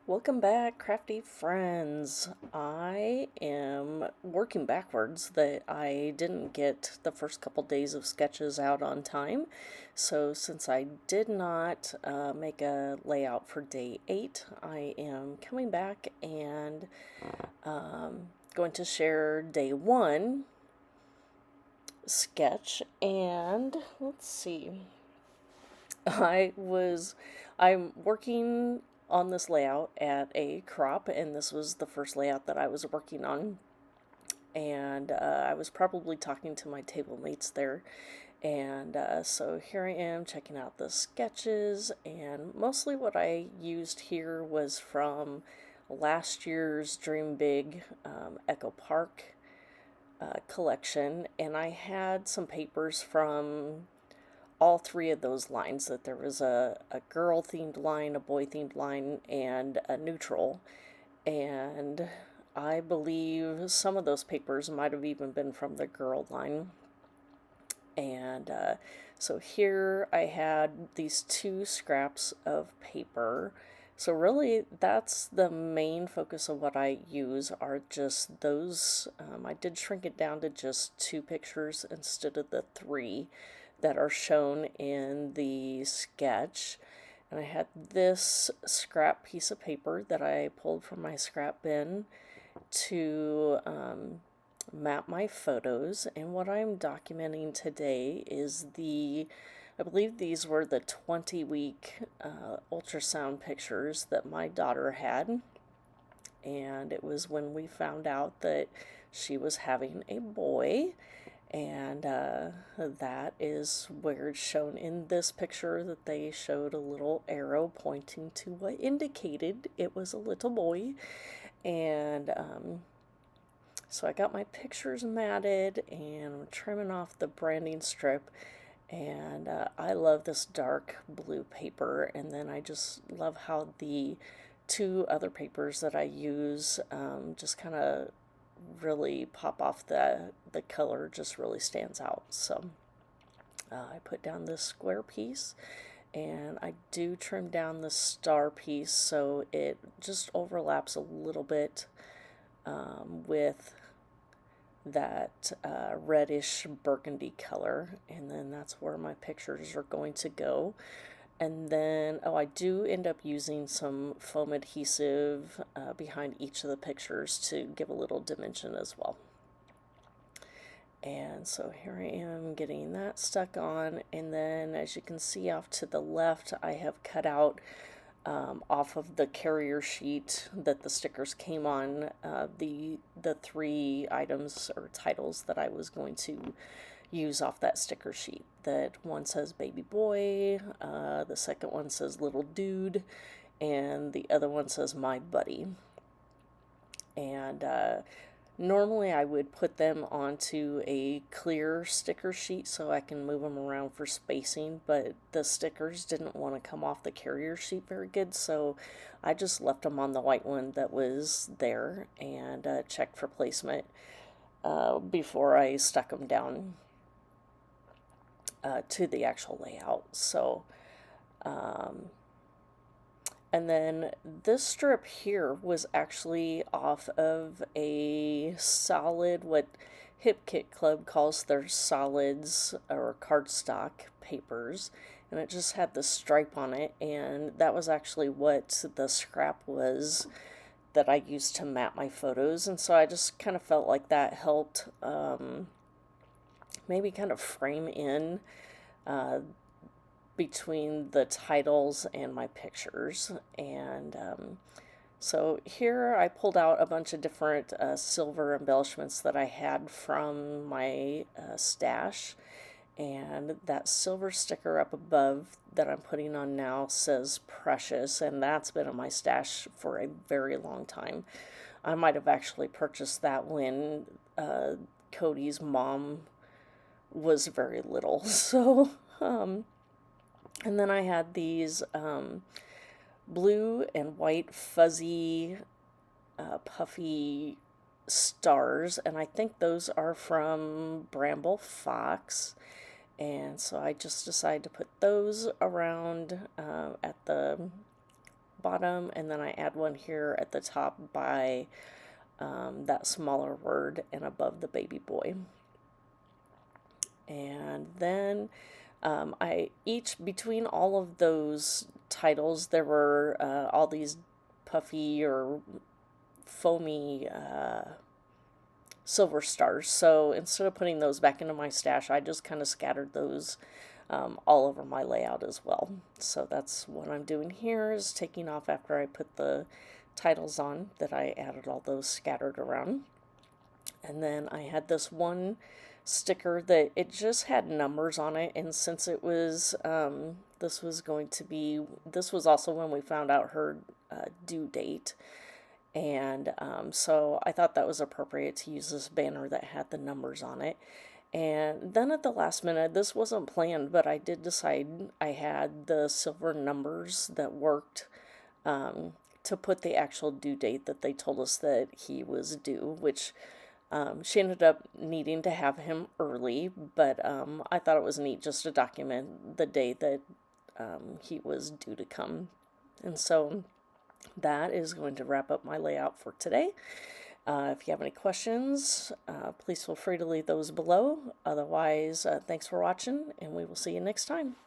Welcome back, crafty friends. I am working backwards that I didn't get the first couple days of sketches out on time. So since I did not make a layout for day 8, I am coming back and going to share day 1 sketch. And let's see. I was, I'm working on this layout at a crop, and this was the first layout that I was working on. And I was probably talking to my table mates there. And so here I am checking out the sketches, and mostly what I used here was from last year's Dream Big Echo Park collection, and I had some papers from all three of those lines, that there was a girl themed line, a boy themed line, and a neutral. And I believe some of those papers might have even been from the girl line. And so here I had these two scraps of paper. So really that's the main focus of what I use, are just those. I did shrink it down to just 2 pictures instead of the 3 that are shown in the sketch. And I had this scrap piece of paper that I pulled from my scrap bin to map my photos. And what I'm documenting today is I believe these were the 20-week ultrasound pictures that my daughter had. And it was when we found out that she was having a boy. And that is where it's shown in this picture, that they showed a little arrow pointing to what indicated it was a little boy. And so I got my pictures matted, and I'm trimming off the branding strip. And I love this dark blue paper, and then I just love how the 2 other papers that I use just kind of really pop off. The color just really stands out. So I put down this square piece, and I do trim down the star piece so it just overlaps a little bit with that reddish burgundy color, and then that's where my pictures are going to go. And then, I do end up using some foam adhesive behind each of the pictures to give a little dimension as well. And so here I am getting that stuck on, and then as you can see off to the left, I have cut out off of the carrier sheet that the stickers came on, the 3 items or titles that I was going to use off that sticker sheet. That one says baby boy, the second one says little dude, and the other one says my buddy. And normally I would put them onto a clear sticker sheet so I can move them around for spacing, but the stickers didn't want to come off the carrier sheet very good, so I just left them on the white one that was there, and checked for placement before I stuck them down to the actual layout. So and then this strip here was actually off of a solid, what Hip Kit Club calls their solids or cardstock papers, and it just had the stripe on it, and that was actually what the scrap was that I used to map my photos. And so I just kind of felt like that helped maybe kind of frame in between the titles and my pictures. And so here I pulled out a bunch of different silver embellishments that I had from my stash. And that silver sticker up above that I'm putting on now says Precious, and that's been in my stash for a very long time. I might have actually purchased that when Cody's mom was very little. So and then I had these blue and white fuzzy puffy stars, and I think those are from Bramble Fox. And so I just decided to put those around at the bottom, and then I add one here at the top by that smaller word and above the baby boy. And then between all of those titles, there were all these puffy or foamy silver stars. So instead of putting those back into my stash, I just kind of scattered those all over my layout as well. So that's what I'm doing here, is taking off after I put the titles on, that I added all those scattered around. And then I had this one sticker that it just had numbers on it, and since it was this was also when we found out her due date, and so I thought that was appropriate to use this banner that had the numbers on it. And then at the last minute, this wasn't planned, but I did decide I had the silver numbers that worked to put the actual due date that they told us that he was due, which she ended up needing to have him early, but I thought it was neat just to document the day that he was due to come. And so that is going to wrap up my layout for today. If you have any questions, please feel free to leave those below. Otherwise, thanks for watching, and we will see you next time.